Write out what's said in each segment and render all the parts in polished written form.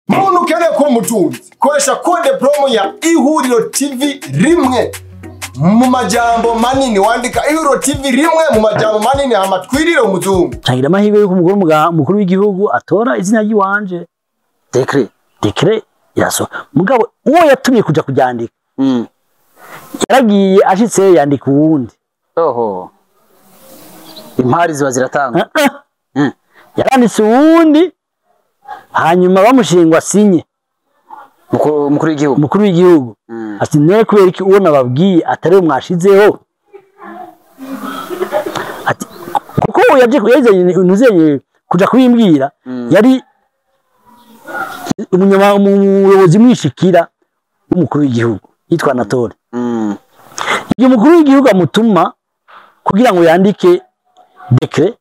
muntu ukeneye kuba umutunzi koresha code promo ya Ihuriro TV rimwe mu majambo manini, wandika Ihuriro TV rimwe mu majambo manini amatwirire umuzungu. Tangira amahirwe yuko umukuru w'igihugu atora izina ry'iwanje decret yaso mugabo uwo yatumye kuja kuryandika yaragiye ashitse yandika uwundi. Oho, impari ziba ziratanga. Yaranditse uwundi hanyuma bamushingwa sinye mukuru w'igihugu ati ne kubera iki uwo nababwiye atari mwashizeho ati kuko yaje unuzenye kuja kubimbwira yari umuyobozi mwishikira w'umukuru w'igihugu yitwa Anatole. Iyo mukuru w'igihugu amutuma kugira ngo yandike decret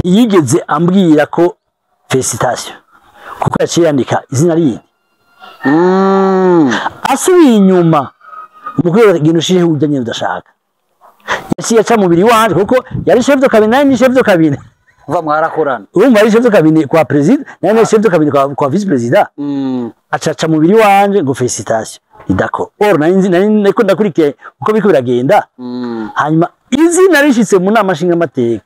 yigeze ambwira ko felicitation kuko yaciye yandika izina rindi. Asubiye inyuma umukuru w'igihugu ushijeho ujanye udashaka yaciye aca mubiri wanje kuko yari chef de cabinet ni chef de cabinet uva mwarakorana urumva yari chef de cabinet kwa president nani chef de cabinet kwa vice president acaca mubiri wanje ngo felicitation idako or nani ko ndakurike uko biko biragenda. Hanyuma izina rishitse mu nama nshinga mateka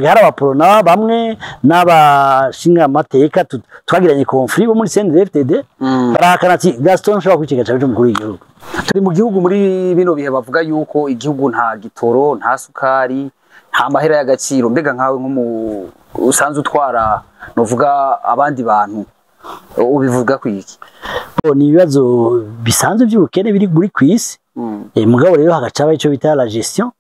harabapolona bamwe n'abashinga amateka twagiranye conflit bo muri CNDD-FDD barakana ati Gaston nshobora kwicika cyaje umukuru w'igihugu. Turi mu gihugu muri bino bihe bavuga yuko igihugu nta gitoro nta sukari nta mahera y'agaciro, mbega nkawe usanzwe utwara novuga abandi bantu ubivuga kwiki? Ni ibibazo bisanzwe by'ubukene biri muri kwisi. Mugabo rero hagacaba ico bita la gestion.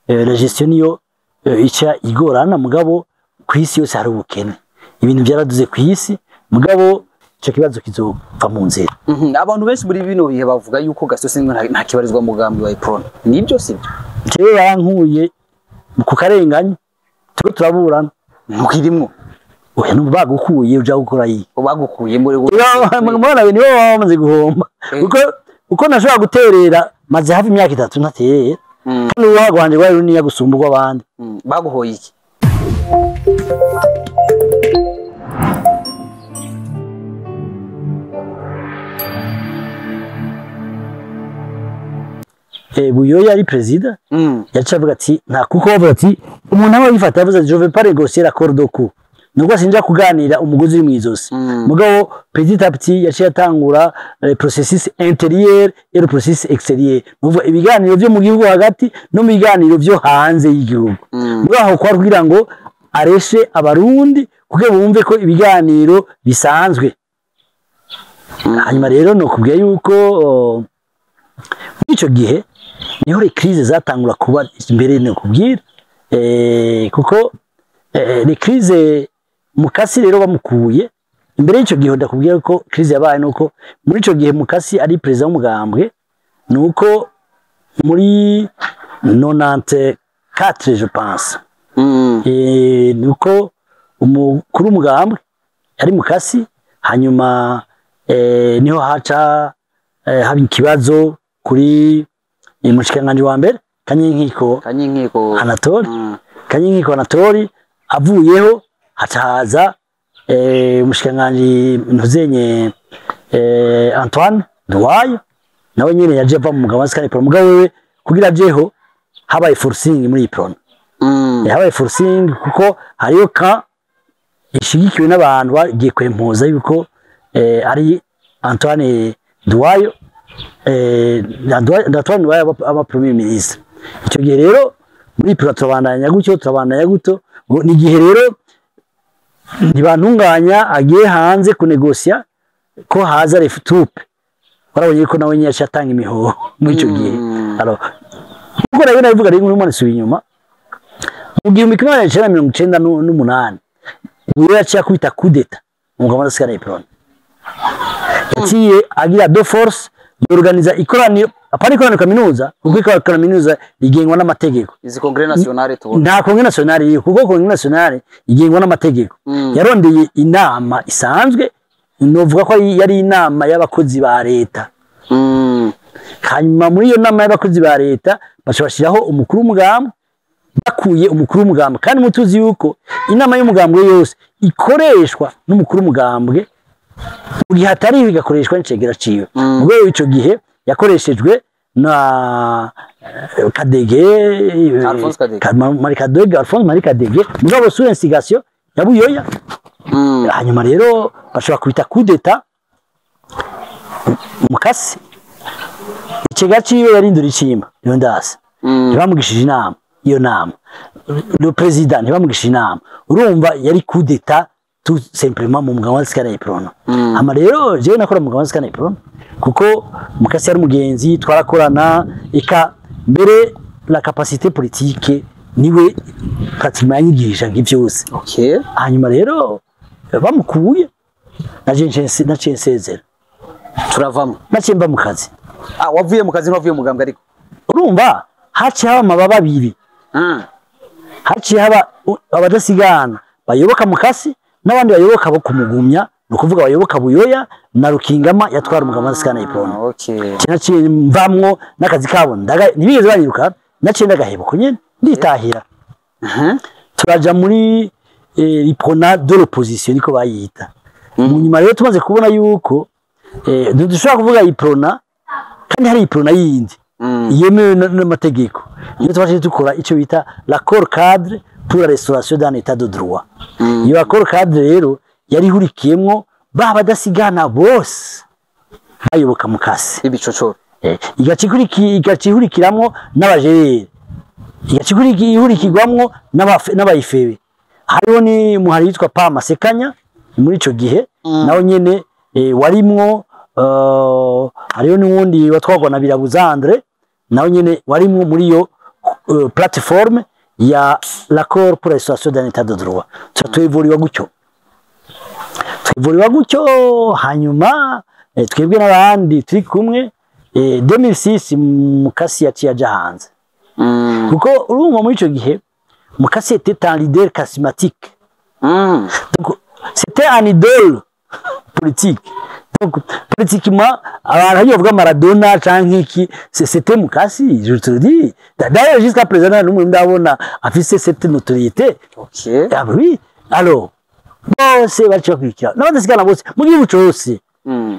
La gestion niyo ica igorana mugabo kwisi yose hari ubukene, ibintu byaraduze kwisi mugabo ico kibazo kizopfa mu nzira. Abantu benshi muri bino bihe bavuga yuko Gaston nta kibarizwa mugambi wa Iprona, nibyo sibyo? Jewe yankuye ku karenganya tuko turaburana ntukirimwo oya no bagukuye uja gukora yi bagukuye muri mwana we nibo bamaze guhomba uko nashobora guterera maze hafi imyaka 3 ntateye kandi uwago wanje wari runiya gusumburwa abandi. Baguhoye iki? Buyoya ari president yacavuga ati nta kuko bavuga ati umuntu aba yifata yavuze je veux pas négocier l'accord de coup nubwo sinja kuganira umugozi uri mwizosi mugabo petit à petit yaciye atangura processus intérieur et le processus extérieur nuvuga ibiganiro byo mu gihugu hagati no mu biganiro byo hanze y'igihugu mugabo kwa kugira ngo areshe abarundi kuko bumve ko ibiganiro bisanzwe. Hanyuma rero no kubwiye yuko ico gihe niho les crises zatangura kuba imbere no kubwira kuko les crises Mukasi rero bamukuye imbere y'ico gihe ndakubwira ko crise yabaye nuko muri ico gihe Mukasi ari president w'umugambwe nuko muri 94 je pense nuko umukuru w'umugambwe ari Mukasi hanyuma niho haca haba ikibazo kuri mushikanganje wa mbere Kanyinkiko Anatole avuyeho hataza mushikanganje ntuzenye Antoine Duwayo nawe nyene yaje ava mu mugabo wasikane pro mugabo wewe kugira jeho habaye forcing muri Iprona. Habaye forcing kuko hariyo ka ishigikiwe n'abantu bagiye kwempoza yuko ari Antoine Duwayo Antoine Duwayo aba premier ministre. Icyo gihe rero muri Iprona turabandanya guto ni gihe rero ntibantunganya agiye hanze kunegosia ko haza refutupe warabonye ko nawe nyine yatanga imihoho muri icyo gihe. Alors uko rero nabivuga rero muri subi inyuma mu gihe 1998 ubu yaciye kwita kudeta umugabo w'asikana Iprona yaciye agira de force yorganiza ikoraniro apana ikoraniro kaminuza kuko ikoraniro kaminuza igengwa n'amategeko. Izi Congrès National tubona nta Congrès National kuko Congrès National igengwa n'amategeko. Yarondeye inama isanzwe novuga ko yari inama y'abakozi ba leta. Hanyuma muri iyo nama y'abakozi ba leta bashashiraho umukuru w'umugambwe bakuye umukuru w'umugambwe kandi mutuzi yuko inama y'umugambwe yose ikoreshwa n'umukuru w'umugambwe mu gihe hatari bigakoreshwa n'icegera ciwe ubwo ico gihe yakoreshejwe na Kadege Alphonse Marie Kadege mugabo sous instigation ya Buyoya hanyuma rero bashobora kubita coup d'etat Mukasi icegera ciwe yarindura icimba iyo ndase ntibamugishije inama iyo nama le president ntibamugishije inama urumva yari coup d'etat tout simplement mu mugabo wa Sikana Iprona ama rero jewe nakora mu mugabo wa Sikana Iprona kuko Mukasi yari mugenzi twarakorana eka mbere la capacité politique niwe pratiquement yanyigisha nk'ivyose okay hanyuma rero bamukuye naciye nsezera turavamo naciye mba mu kazi wavuye mu kazi n'wavuye mu mugambwe ariko urumva haciye haba amababa abiri haciye haba abadasigana bayoboka Mukasi n'abandi bayoboka bo kumugumya no kuvuga bayoboka Buyoya na Rukingama yatwara umugabo wa Sikana Iprona okay naciye mvamwo n'akazi kabo ntibigeze banyiruka naciye ndagahebuko nyene nditahira turaja muri Iprona de l'opposition niko bayita mu nyuma rero tumaze kubona yuko dushobora kuvuga Iprona kandi hari Iprona yindi yemewe n'amategeko niyo twaje dukora ico bita l'accord cadre pour la restauration d'un état de droit iyo accord cadre rero yari hurikiyemwo badasigana bose bayoboka Mukasi ibicocoro igacihurikiramwo n'abajerere igacihurikirwamwo n'abayifebe hariho ni muhari yitwa Pama Sekanya muri ico gihe naho nyene warimwo hariho n'uwundi watwagwa na Birabuzandre naho nyene warimwo muri yo plateforme ya l'accord pour la restauration d'un état de droit twevuriwa gutyo hanyuma twebwe n'abandi turi kumwe 2006 Mukasi yaciye aja hanze kuko urumva muri ico gihe Mukasi était un leader charismatique donc c'était un idole politique donc politiquement abantu bavuga Maradona canke iki c'était Mukasi je te le dis d'ailleurs jusqu'à présent nous ndabona afise cette notoriété okay ah oui alors bose baciye kwikira n'abadasigana bose mu gihugu cyose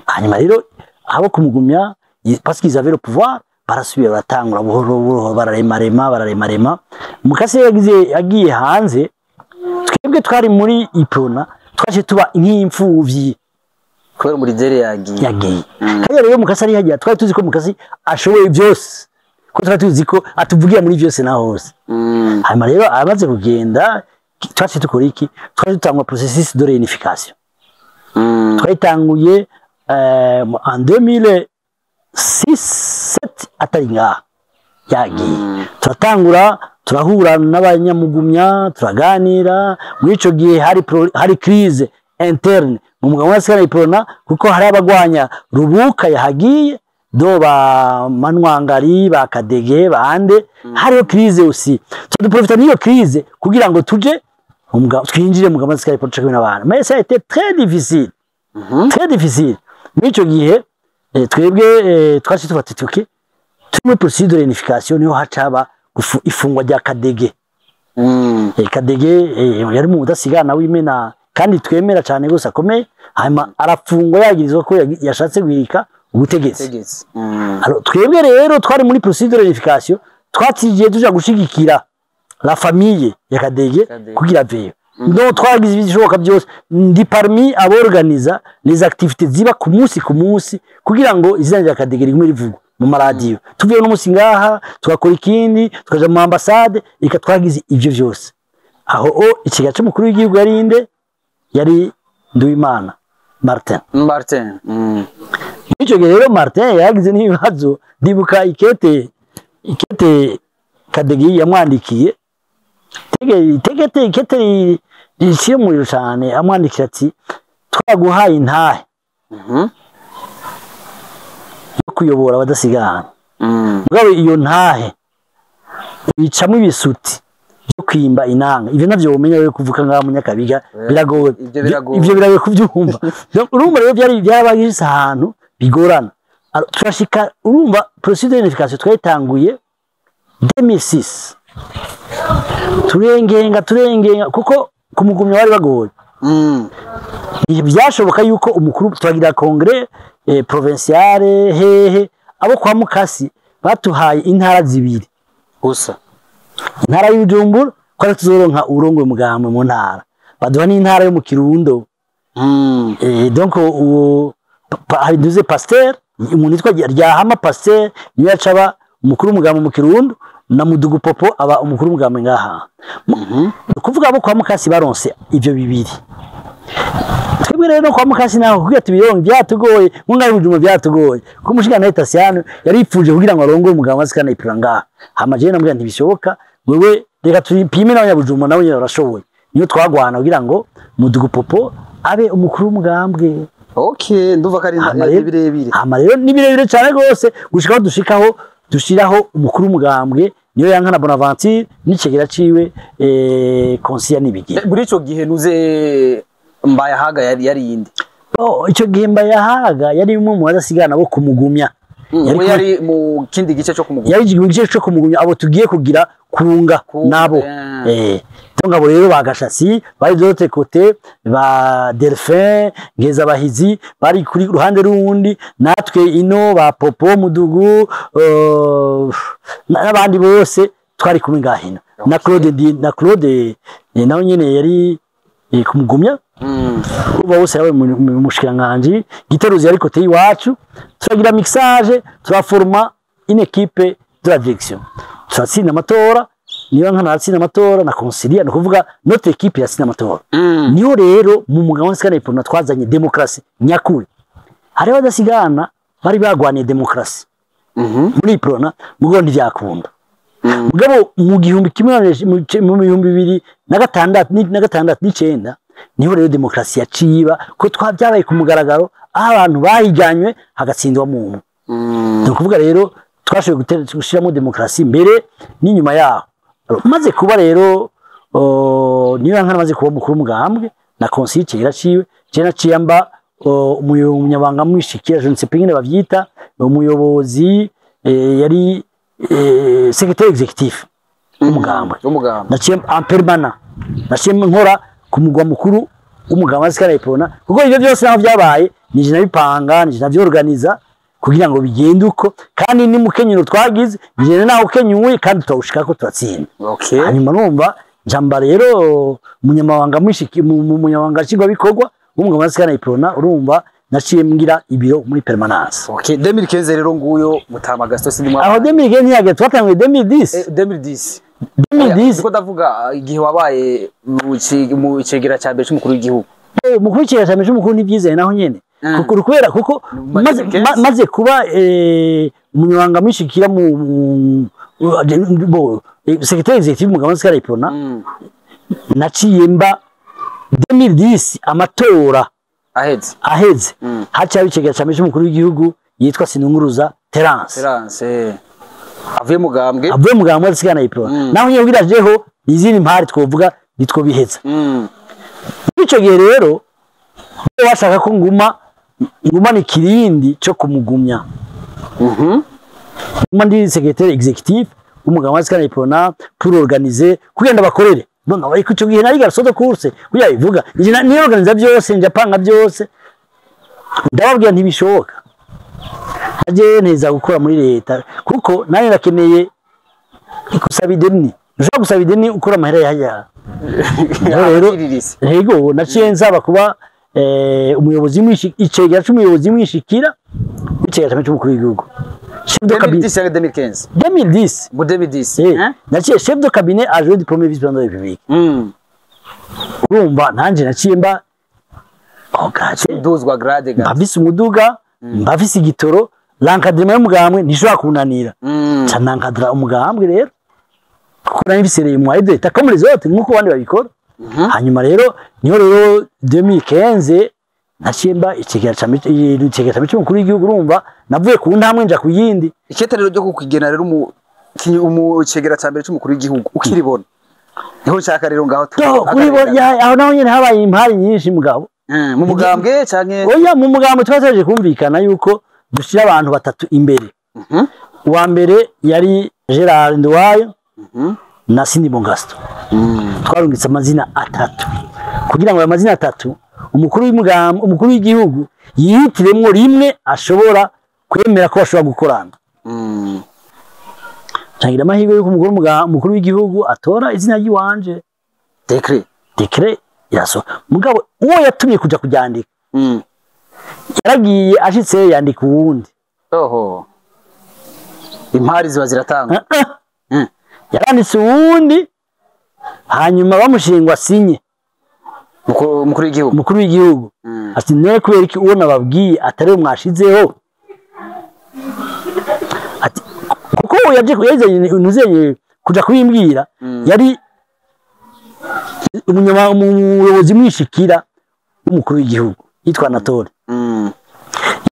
hanyuma rero abo kumugumya parce qu'ils avaient le pouvoir barasubiye baratangura buhoro bararemarema Mukasi yagiye hanze twebwe twari muri Iprona twaje tuba nk'imfuvyi kubera muri dere yagiye kandi rero Mukasi ari hagiye twari tuzi ko Mukasi ashoboye byose ko twari tuzi ko atuvugira muri byose na hose hanyuma rero amaze kugenda twaje tukora iki twaje dutangwa processus de réunification twayitanguye en 2006 ataringa yagiye turatangura turahura n'abanyamugumya turaganira muri ico gihe hari crise interne mu mugabo wa Sikana Iprona kuko hari abagwanya Rubuka yahagiye do ba Manwangari ba Kadege bande hariyo crise aussi tuduprofita niyo crise kugira ngo tuje twinjire mu mugabo wa Sikana Iprona n'abantu mais ça a été très difficile muri ico gihe twebwe twasi tubatituke turi procedure de réunification niho hacaba ifungwa rya Kadege Kadege yari mu budasigana w'imena kandi twemera cyane gose akomeye hanyuma arafungwa yagirizwa ko yashatse guhirika ubutegetsi twebwe rero twari muri procedure de réunification twatigiye tuja gushigikira la famille ya Kadege kugira veyo no twagize ibishoboka byose ndi parmi aborganiza les activités ziba ku munsi kugira ngo izina rya Kadege rigume rivugwa mu maradiyo tuvuye n'umunsi ngaha tugakora ikindi tukaja mu ambassade ika twagize ivyo byose aho ikigace mukuru w'igihugu yari Nduwimana Martin icyo gihe rero Martin yagize n'ibibazo ndibuka ikete Kadege yamwandikiye ikete riciye umuriro cyane amwandikira ati twaguhaye intahe yo kuyobora abadasigana mugabo iyo ntahe bicamo ibisuti byo kwimba inanga ivyo navyo umenya wewe kuvuka ngaha mu Nyakabiga biragoye ivyo biragoye kubyumva urumva rero byarabagize ahantu bigorana turashika urumva procedure d'unification twayitanguye 2006 turengenga kuko kumugumya bari bagoye byashoboka yuko umukuru twagira kongre provinciale hehe abo kwa Mukasi batuhaye intara zibiri gusa intara y'Ubujumbura kwa tuzoronka urongo mugamwe mu ntara baduha n'intara yo mu Kirundo donc duze pasteur umuntu yitwa Ryahama pasteur niyo yacaba umukuru mugamwe mu Kirundo na Mudugu Popo aba umukuru mugamwe ngaha kuvuga abo kwa Mukasi baronse ivyo bibiri twebwe rero kwa Mukasi naho kugira tubironke byatugoye nk'ungari Bujumbura byatugoye kumushiga na Etasiano yari ipfuje kugira ngo arongo umugamwe asikana ipiranga hamaje namubwira ntibishoboka wewe reka turipime n'abanyabujumbura nabo nyine barashoboye niyo twagwana kugira ngo Mudugu Popo abe umukuru w'umugambwe. Okay, nduva kari birebire hama rero ni birebire cyane gose gushikaho dushiraho umukuru w'umugambwe niyo yankana Bonaventure n'ikegera ciwe Konsiya Nibigire. Muri ico gihe nuze Mbayahaga yari yindi ico gihe Mbayahaga yari umwe mu badasigana bo kumugumya yari mu kindi gice cyo kumugumya yari mu gice cyo kumugumya abo tugiye kugira kunga nabo abo rero bagashasi bari dote kote ba Delphin Ngeza Bahizi bari kuri ruhande rundi natwe ino ba Popo Mudugu n'abandi bose twari kumwe ngahino na Claude nawe nyene yari kumugumya uba wose yawe mushikiranganje giteruzi yari kote iwacu turagira mixage turaforma une équipe de la direction turatsinda amatora niyo nkana atsinda amatora na Konsilia no kuvuga notre équipe yatsinda amatora niyo rero mu mugabo nsikana ipona twazanye demokrasi nyakuri hari badasigana bari bagwaniye demokrasi muri iprona mugondi byakunda mugabo mu gihumbi kimwe mu bihumbi bibiri na gatandatu n'icenda niho rero demokrasi yaciba ko twabyabaye ku mugaragaro aho abantu bahijanywe hagatsindwa mu no kuvuga rero twashoboye gushiramo demokrasi mbere n'inyuma yaho maze kuba rero niyo nkana maze kuba mukuru mugambwe na Konsiye kigira ciwe cena ciyamba umunyabanga mwishikira je ne sais pas ngene bavyita umuyobozi yari secrétaire exécutif umugambwe naciye en permanent naciye nkora ku mugwa mukuru umugambwe asikara ipona kuko ivyo byose naho byabaye nije nabipanga nije navyorganiza kugira ngo bigende uko kandi ni mukenyero twagize bigende naho kenyuwe kandi tutawushika ko turatsinda hanyuma numva jamba rero umunyamabanga mwishiki mu munyamabanga kigwa bikorwa umugabo asikana iprona urumva naciye mbwira ibiro muri permanence 2015 rero nguyo Mutama Gaston sinimwa aho 2015 yage twatangiye 2010 ko ndavuga igihe wabaye mu cegera cya mbere cy'umukuru w'igihugu mukuru w'icegera cya mbere cy'umukuru n'ibyizeye naho nyene kubera kuko maze kuba umunyamabanga mwishikira mu secrétaire exécutif mugabo asikara ipona naciye mba 2010 amatora aheze hacha bicegera cyane cy'umukuru w'igihugu yitwa Sinunguruza Terence avuye mugambwe asigana ipona naho nyine birajeho izindi mpari twovuga nitwo biheza bico gihe rero washaka ko nguma ni kirindi cyo kumugumya ndi secrétaire exécutif umugambwe asigana ipona pour organiser kugenda bakorere none bari kuco gihe nari gasodo course kuya bivuga ni organiza byose njapanga byose ndababwira ntibishoboka aje neza gukora muri leta kuko nari nakeneye ikusaba ideni ushaka gusaba ideni ukora amahera yahya rero yego naciye nzaba kuba umuyobozi icegera cy'umuyobozi mwishikira icegera cy'umukuru w'igihugu chef de cabinet 2010 naciye chef de cabinet adjoint du premier vice-président de la République urumva nanje naciye mba dozwa grade mbafise umuduga mbafise igitoro l'encadrement y'umugambwe ntishobora kunanira canankadra umugambwe rero kuko nabifise mu aide d'etat comme les autres nkuko bandi babikora hanyuma rero niho rero 2015 naciye icegera cy'umukuru w'igihugu urumva navuye ku ntambwe nja ku yindi ikete rero ryo kukigena rero mu cegera cya mbere cy'umukuru w'igihugu ukiribona niho nshaka rero ngaho aho naho nyene habaye impari nyinshi mugabo mu mugambwe canke oya mu mugambwe twateje kumvikana yuko dushira abantu batatu imbere uwa mbere yari Gerard Ndwayo na Sindimo Gaston twarungitse amazina atatu kugira ngo ayo mazina atatu umukuru w'igihugu yihitiremwo rimwe ashobora kwemera ko bashobora gukorana. Cangira amahirwe yuko umukuru w'igihugu atora izina ry'iwanje dekre yaso mugabo uwo yatumye kuja kuryandika yaragiye ashitse yandika uwundi. Impari ziba ziratanga. Yaranditse uwundi hanyuma bamushingwa sinye umukuru w'igihugu ati ne kubera iki uwo nababwiye atari mwashizeho ati kuko yaje nuzenye kuja kubimbwira yari umuyobozi mwishikira w'umukuru w'igihugu yitwa Anatole.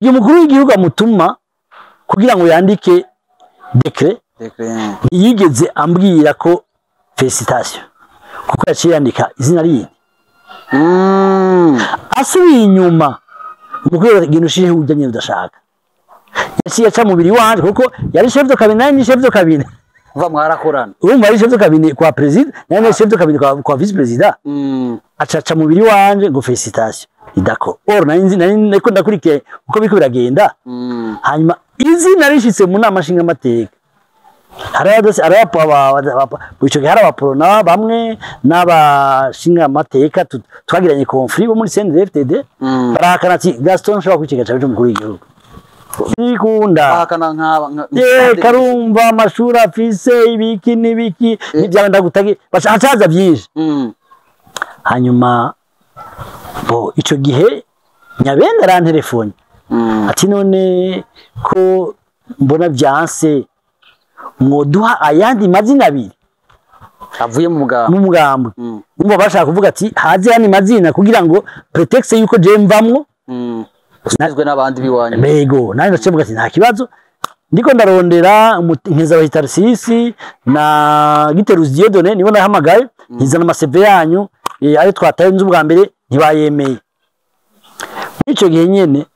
Iyo umukuru w'igihugu amutuma kugira ngo yandike dekre yigeze ambwira ko felicitation kuko yaciye yandika izina rindi asubiye inyuma umukuru w'igihugu ushije ujanye udashaka yaciye aca mubiri wanje kuko yari chef de cabinet ni chef de cabinet uva mwarakorana urumva ari chef de cabinet kwa president nane chef de cabinet kwa vice president aca mubiri wanje ngo felicitation idako or nari ko ndakurikiye uko biko biragenda hanyuma izina rishitse mu nama nshinga mateka hari abaporona bamwe n'abashinga amateka twagiranye conflit bo muri CNDD-FDD barahakana ati Gaston nshobora kwikiga cyane cy'umukuru w'igihugu nikunda bahakana nk'aba karumva amashuri afise ibiki n'ibiki n'ibyaba ndagutage bacaza byinshi hanyuma bo ico gihe Nyabenda arantelefone ati none ko mbona byanse mwoduha ayandi mazina abiri avuye mu mugambo umva bashaka kuvuga ati haze yani mazina kugira ngo pretext yuko je mvamwo usizwe n'abandi biwanye bego nari ndacemuga ati nta kibazo ndiko ndarondera nkeza wa Tarsisi na Giteruzi Dieudonné nibo nahamagaye nkiza n'amaseve yanyu ayo twataye nzu bwa mbere ntibayemeye ico gihe nyene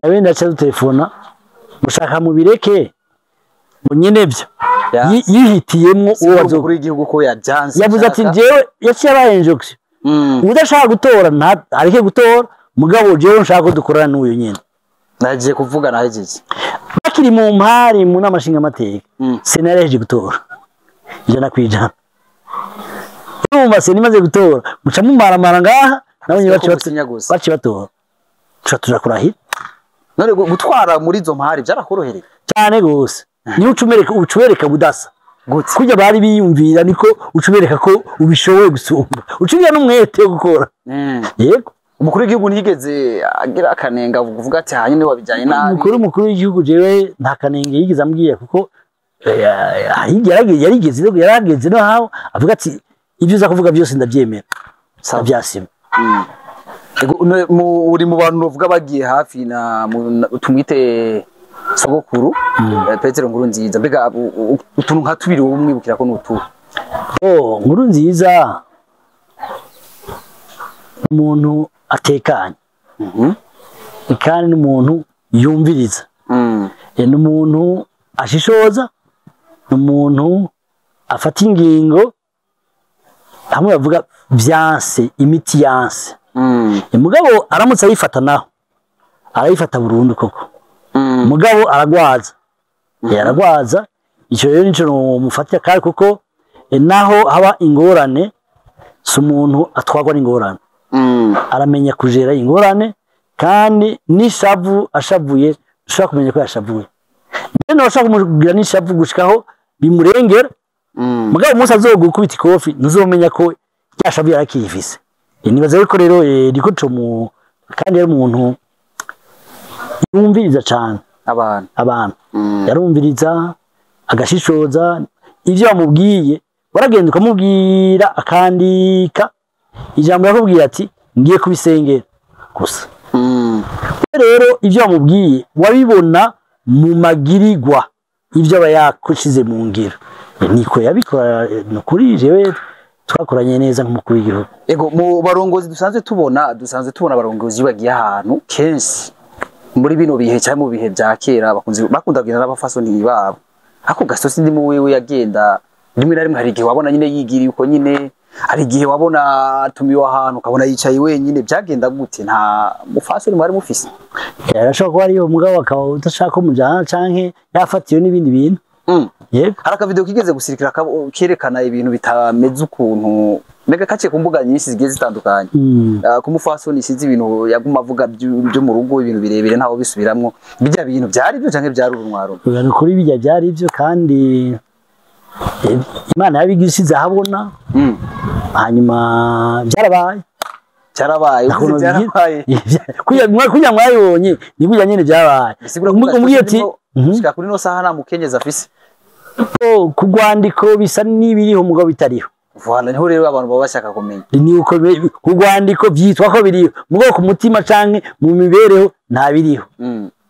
nabenda cyo telefona mushaka mubireke nyene byo yihitiyemwo uwo wazokuri igihugu ko yajyanze yavuze ati jewe yaciye abayenjoxe udashaka gutora nta arike gutora mugabo jewe nshaka ko dukorana n'uyu nyene nagiye kuvuga nahejeje bakiri mu mpari mu namashinga amateka senareje gutora ijana kwijana urumva se nimaze gutora muca mumaramara ngaha nabonye baci batora tuja kurahira none gutwara muri zo mpari byarakorohereye cyane gose niyo ucubereka budasa kujya bari biyumvira niko ucubereka ko ubishoboye gusumba ucubiya n'umwete gukora yego umukuru w'igihugu nigeze agira akanenga uvuga ati hanyine wabijyanye nabi umukuru w'igihugu jewe nta kanenge yigeze ambwiye kuko yarageze no hawo avuga ati ibyo uza kuvuga byose ndabyemera sabyasima uri mu bantu bavuga bagiye hafi na tumwite sogokuru Petero Nkurunziza mbega utuntu nka tubiri wo mwibukira ko nutu Nkurunziza umuntu atekanye kandi n'umuntu yumviriza n'umuntu ashishoza n'umuntu afata ingingo hamwe bavuga byanse imiti yanse mugabo aramutse ayifata naho arayifata burundu koko mugabo aragwaza icyo rero nico mufatira kandi kuko naho haba ingorane si umuntu atwagwa n'ingorane aramenya kujera ingorane kandi n'ishavu ashavuye ushobora kumenya ko yashavuye rero bashaka kumugira n'ishavu gushikaho bimurengera mugabo umunsi azogukubita ikofi ntuzomenya ko yashavuye arakiyifise nibaza yuko rero riko mu kandi yari umuntu yumviriza cyane abantu yarumviriza agashishoza ivyo bamubwiye waragenda ukamubwira akandika ijambo yakubwira ati ngiye kubisengera gusa rero ivyo bamubwiye wabibona mu magirigwa ivyo aba yakushize mu ngiro niko yabikora nukuri jewe twakoranye neza nk'umukuru w'igihugu ego mu barongozi dusanzwe tubona abarongozi bagiye ahantu kenshi muri bino bihe cyangwa mu bihe bya kera bakunda kugenda n'abafasoni babo ako Gasosi ndimo wewe yagenda rimwe na rimwe hari igihe wabona nyine yigiriye uko nyine, hari igihe wabona atumiwe ahantu ukabona yicaye wenyine, byagenda gute? Nta mufasoni mwari mufise? Yarashobora kuba ariyo mugabo akaba udashaka ko mujana canke yafatiwe n'ibindi bintu. Yego. Hari akavideo kigeze gusirikira kerekana ibintu bitameze ukuntu mega kace ku mbuga nyinshi zigiye zitandukanye. Ku mufasoni isize ibintu yaguma avuga byo mu rugo, ibintu birebire ntaho bisubiramwo. Bijya bintu byari byo canke byari urunwaro? Ubwo kuri bijya byari byo kandi Imana yabigisize ahabona. Hanyuma byarabaye. Kuya mwayibonye ni burya nyene byabaye. Umubwiye ati shika kuri no saha na mukenyeza afise. Kugwandiko bisa n'ibiriho mugabo bitariho. Voilà, niho rero abantu baba bashaka kumenya. Ni uko kugwandiko byitwa ko biriho mugabo ku mutima canke mu mibereho nta biriho.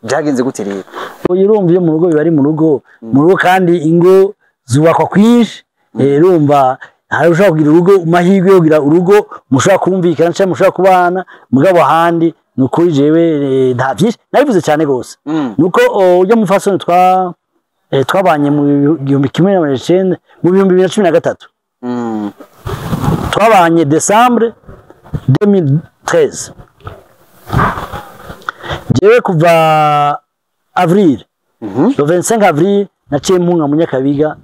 Byagenze gute rero? Urumva iyo mu rugo bibari mu rugo kandi ingo zubakwa kwinshi. Urumva hari ushaka kugira urugo mahirwe yo kugira urugo mushaka kumvikana cyangwa mushaka kubana mugabo handi nukuri jewe nta byinshi nabivuze cyane gose. Nuko ujya mu fasoni twabanye mu 2013 twabanye Decembre 2013 jewe kuva Avril le 25 Avril naciye mpunga mu Nyakabiga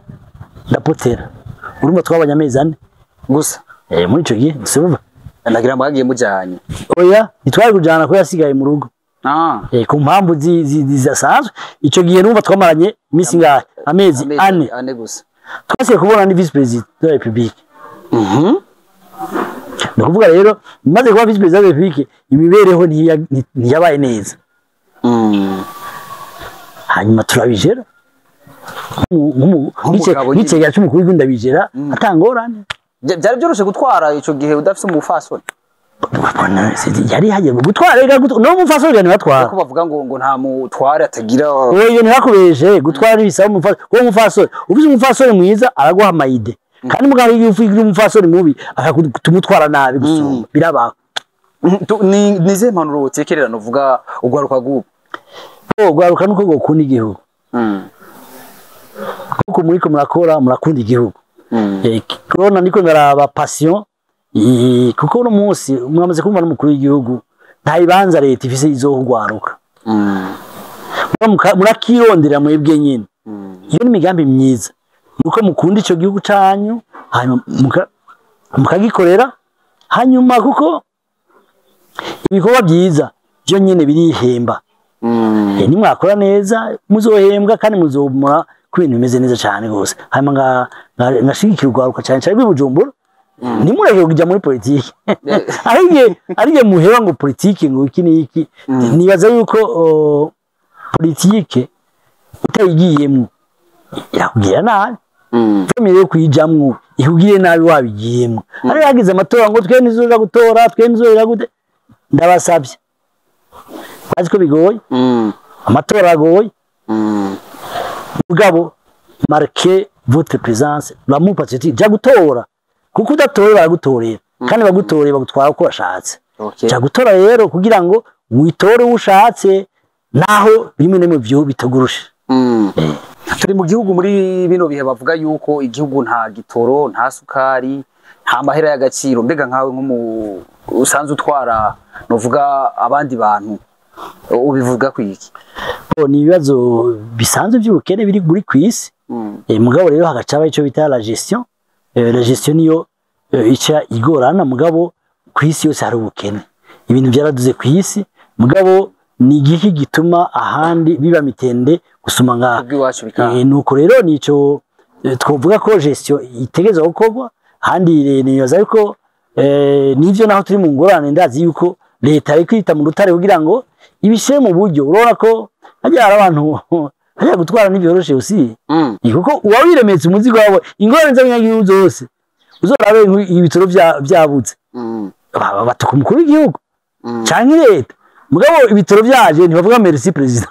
ndapotera. Urumva twabanye amezi 4 gusa muri ico gihe nsumva nagira mbagiye mujanye. Oya nitwari kujana ko yasigaye mu rugo. Ku mpamvu zizasanzwe ico gihe numva twamaranye imisi ngahe amezi 4 gusa. Twasiye kubona ni vice president de la République. Ndakuvuga rero maze kuba vice president de la République imibereho ntiyabaye neza. Hanyuma turabijera nk'icegera cy'umukuru w'igihugu ndabijera atangorane. Byari byoroshe gutwara ico gihe udafise umufasoni? Yari hagiye gutwara no mufasoni ni batwara ko bavuga ngo nta mutware atagira. Oyo ni hakubeje gutwara ibisaba umufasoni. Ko umufasoni ufise umufasoni mwiza araguha amayide kandi mugabo iyo ufite umufasoni mubi akatumutwara nabi gusumba birabaho. Nize impanuro utekerera novuga ugwaruka gubu? Ugwaruka nuko gukunda igihugu. Kuko muriko murakunda igihugu. Corona niko ndaraba passion kuko no munsi mwamaze kumva n'umukuru w'igihugu nta ibanza leta ifise izogwaruka. Murakirondera mwebwe nyine. Iyo ni migambi myiza nuko mukunda ico gihugu canyu hanyuma mukagikorera hanyuma kuko ibikorwa byiza byo nyine birihemba. Ni mwakora neza muzohembwa kandi muzomura ku bintu bimeze neza cyane gose. Hanyuma ngashigikira ugwaruka cyane cyane bibujumbura. Ni mureke kujya muri politiki. Arige muheba ngo politiki ngo iki niki. Nibaza yuko politiki utayigiyemo yakugira nabi. Femere kuyijamwo ikugire nabi wabigiyemo. Ari yagize amatora ngo twe nizoja gutora twe nizoja gute. Ndabasabye bazi ko bigoye. Amatora agoye. Mugabo marquez votre présence l'amour patriotique ja gutora kuko udatora baragutorera kandi bagutoreye bagutwara uko bashatse. Ja gutora rero kugira ngo witore ushatse naho bimwe nemwe byo bitagurusha. Turi mu gihugu muri bino bihe bavuga yuko igihugu nta gitoro nta sukari nta mahera y'agaciro, mbega nkawe nk'umu usanzwe utwara novuga abandi bantu ubivuga kwiki? Ni ibibazo bisanzwe by'ubukene biri muri kwisi. Mugabo rero hagacaba ico bita la gestion. La gestion niyo ica igorana mugabo kwisi yose hari ubukene. Ibintu byaraduze kwisi mugabo ni igiki gituma ahandi biba mitende gusuma nga nuko rero nico twovuga ko gestion itegeza gukorwa handi niyoza yuko nivyo naho turi mu ngorane ndazi yuko leta ari kwita mu rutare kugira ngo ibishe mu buryo. Urora ko hajya abantu hajya gutwara n'ibyoroshe usi kuko uwawiremetse umuzigo wawe ingorane z'abanyagihugu zose uzorabe ibitoro byabutse batuka umukuru w'igihugu canke leta mugabo ibitoro byaje ntibavuga merci president.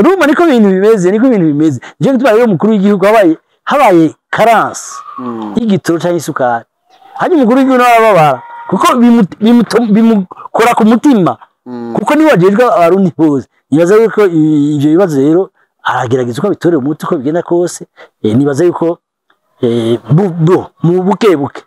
Rumba niko ibintu bimeze je gutwara rero umukuru w'igihugu habaye carence y'igitoro canke isukari hanyuma umukuru w'igihugu n'ababara kuko bimukora ku mutima kuko ni wajejwe abarundi bose. Nibaza yuko ivyo bibazo rero aragerageza uko bitorera umuti uko bigenda kose nibaza yuko mu bukebuke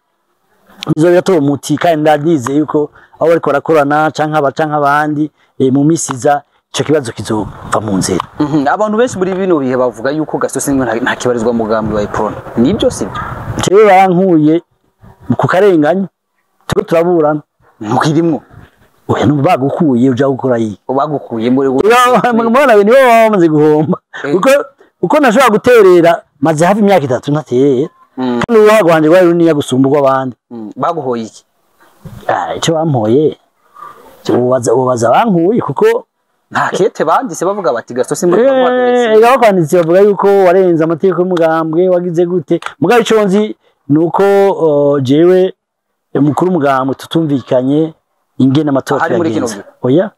nizo biratora umuti kandi ndadize yuko abo bariko barakorana canke abandi mu misiza ico kibazo kizova mu nzira. Abantu benshi muri bino bihe bavuga yuko Gaston Sindimwo nta kibarizwa mugambi wa Iprona nibyo sibyo jewe barankuye ku karenganya turiko turaburana mukirimwo oya numva bagukuye uja gukora iyi bagukuye muri mwana we niwe wamaze guhomba uko nashobora guterera maze hafi imyaka 3 ntateye kandi wagwanje wari runiya gusumburwa abandi baguhoye iki icyo bampoye ubaza bankuye kuko nta kete banditse bavuga bati Gaston Sindimwo bakwanditse bavuga yuko warenze amategeko y'umugambwe wagize gute mugabo ico nzi nuko jewe umukuru w'umugambwe tutumvikanye ingene amatora yagenze oya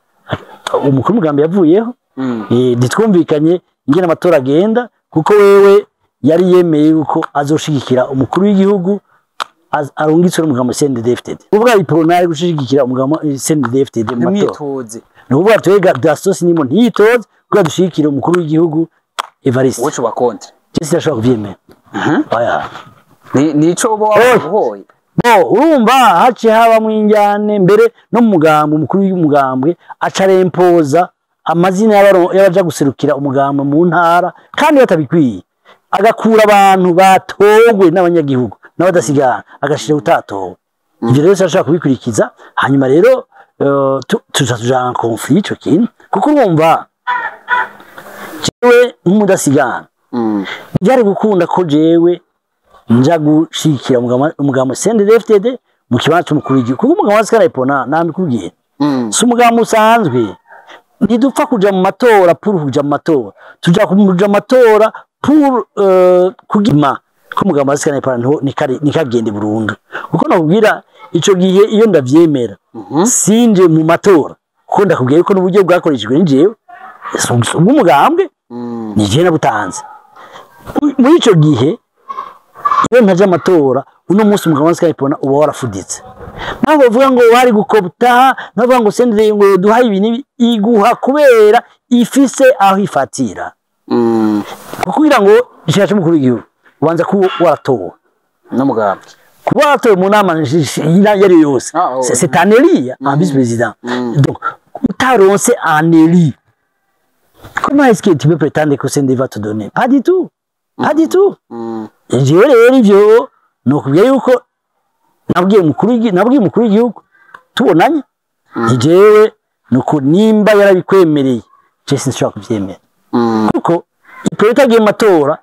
umukuru w'umugambwe yavuyeho ditwumvikanye ingene amatora agenda kuko wewe yari yemeye yuko azoshigikira umukuru w'igihugu arungitswe n'umugambwe CNDD-FDD ubwo Iprona ari gushigikira umugambwe CNDD-FDD mu matora nubuvuga twega Gaston Sindimwo ntiyitoze kuko dushigikira umukuru w'igihugu Evariste wocu bakontre cyese ashobora kuvyemera oya nico bo wahoye urumva haci haba mwinjyane mbere no mu mugambwe umukuru w'umugambwe acarempoza amazina y'abaja guserukira umugambwe mu ntara kandi batabikwiye agakura abantu batogwe n'abanyagihugu n'abadasigana agashira utatowe ivyo rero ashaka kubikurikiza hanyuma rero tujana conflit ico kintu kuko urumva jewe nk'umudasigana byari gukunda ko jewe nja gushikira umugambwe CNDD-FDD mu kibanza cy'umukuru w'igihugu kuko umugambwe wa Iprona nambikubwiye si umugambwe usanzwe ntidupfa kuja mu matora pour kuja mu matora tuja kuja mu matora pour kugima ko umugambwe wa Iprona nikagende burundu kuko nakubwira ico gihe iyo ndavyemera sinje mu matora kuko ndakubwiye ko n'uburyo bwakoreshejwe n'jewe umugambwe nije nabutanze muri ico gihe iyo ntaje amatora uno munsi umugambwe wa Iprona uba warafuditse naho bavuga ngo wari gukopta navuga ngo sendeye ngo duhaye ibintu iguha kubera ifise aho ifatira kugira ngo ishaka mukuru w'igihugu ubanza ku waratowe n'umugambwe kuba waratowe mu nama yari yose c'est un élu un vice-président donc utaronse un élu comment est-ce que tu peux prétendre que Sendé va te donner pas du tout jewe rero ivyo nokubwiye yuko nabwiye umukuru w'igihugu tubonanye jewe nuko nimba yarabikwemereye je sinshobora kuvyemera kuko Iprona agiye matora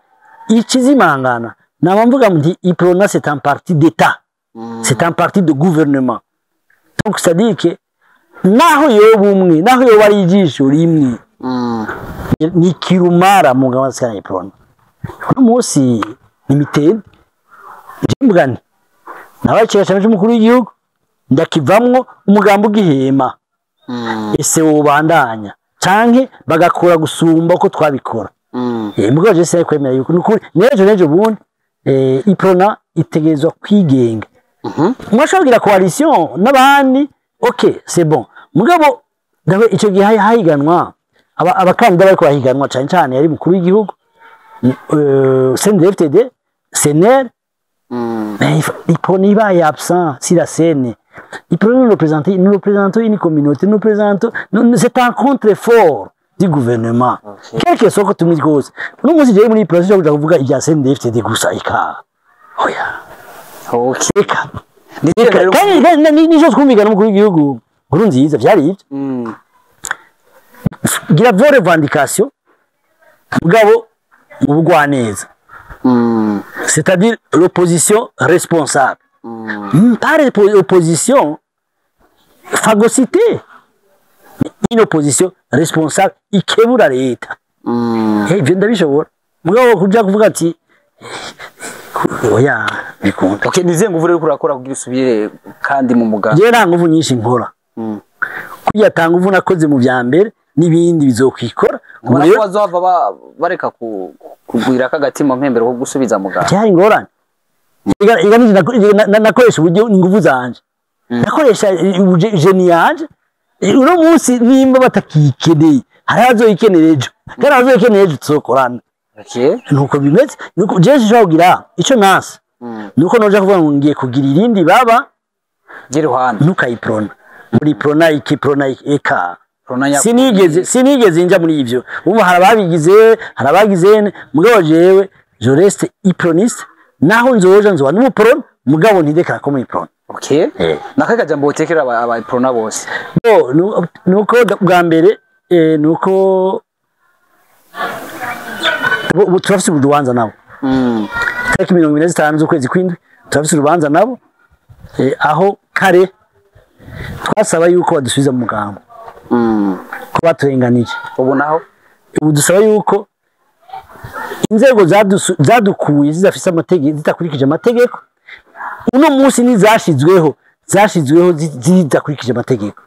ikizimangana nabamvuga muti Iprona c'est un parti d'état c'est un parti de gouvernement donc ça dit que naho yobumwe naho yo bari ijisho rimwe ni kirumara mu ngabasika ya Iprona uno munsi nimitende jimbugani nabacira cyane umukuru w'igihugu ndakivamwo umugambo ugihema ese wobandanya canke bagakora gusumba uko twabikora mugabo je sai kwemera yuko nukuri nejo bundi Iprona itegerezwa kwigenga mwashogira coalition n'abandi okay c'est bon mugabo dawe ico gihe hahiganwa abakandida bariko bahiganwa cyane cyane yari mukuru w'igihugu CNDD-FDD CNL Iprona iba absent si la scène Iprona nous représente une communauté nous représente c'est un contre-effort du gouvernement quelque soit que tumwe rwose no muzi je muri Iprona cyo kuvuga ibya CNDD-FDD gusa ika oya okay nijo twumvikana n'umukuru w'igihugu nkuru nziza byari ibyo gira vos revendications mugabo mu bugwaneza c'est-à-dire l'opposition responsable pas l'opposition phagocyté une opposition responsable ikebura leta ibyo ndabishobora mugabo kuja kuvuga ati oya bikunda okay nize nguvure kurakora kugira usubire kandi mu muganga je nta nguvu nyinshi nkora kuya tanga uvu nakoze mu bya mbere nibindi bizokwikora rero bazova bareka kugwira kagatima mpembero ko gusubiza muganga cyari ngorane nakoresha uburyo inguvu zanje nakoresha geni yanje uno munsi nimba batakikeneye hari abazoyikenera ejo kandi abazoyikenera ejo tuzokorana okay nuko bimeze nuko jeje nshobora kugira ico nasa nuko noja kuvuga ngo ngiye kugira irindi baba giruhande nukayiprona muri prona iki prona eka prona ya sinigeze nja muri ivyo umva harabagize mugabo jewe je reste iproniste naho nzoja nzoba n'umuprona mugabo ntidekara ko muri prona okay nakaka jambo utekera aba prona bose nuko bwa mbere nuko turafise urubanza nabo tariki 25 z'ukwezi kw'indwi turafise urubanza nabo aho kare twasaba yuko badusubiza mu mugambo ko baturenganije ubu naho ubu dusaba yuko inzego zadukuye zidafise amategeko zitakurikije amategeko uno munsi zashizweho zidakurikije amategeko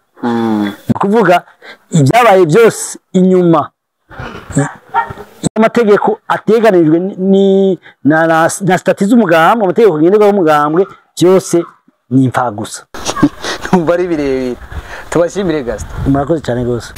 kuvuga ibyabaye byose inyuma amategeko ateganijwe ni na statistics z'umugambwe amategeko ngenderwaho umugambwe byose ni impfagusa numva ari birebire tubashimire Gaston murakoze cyane gose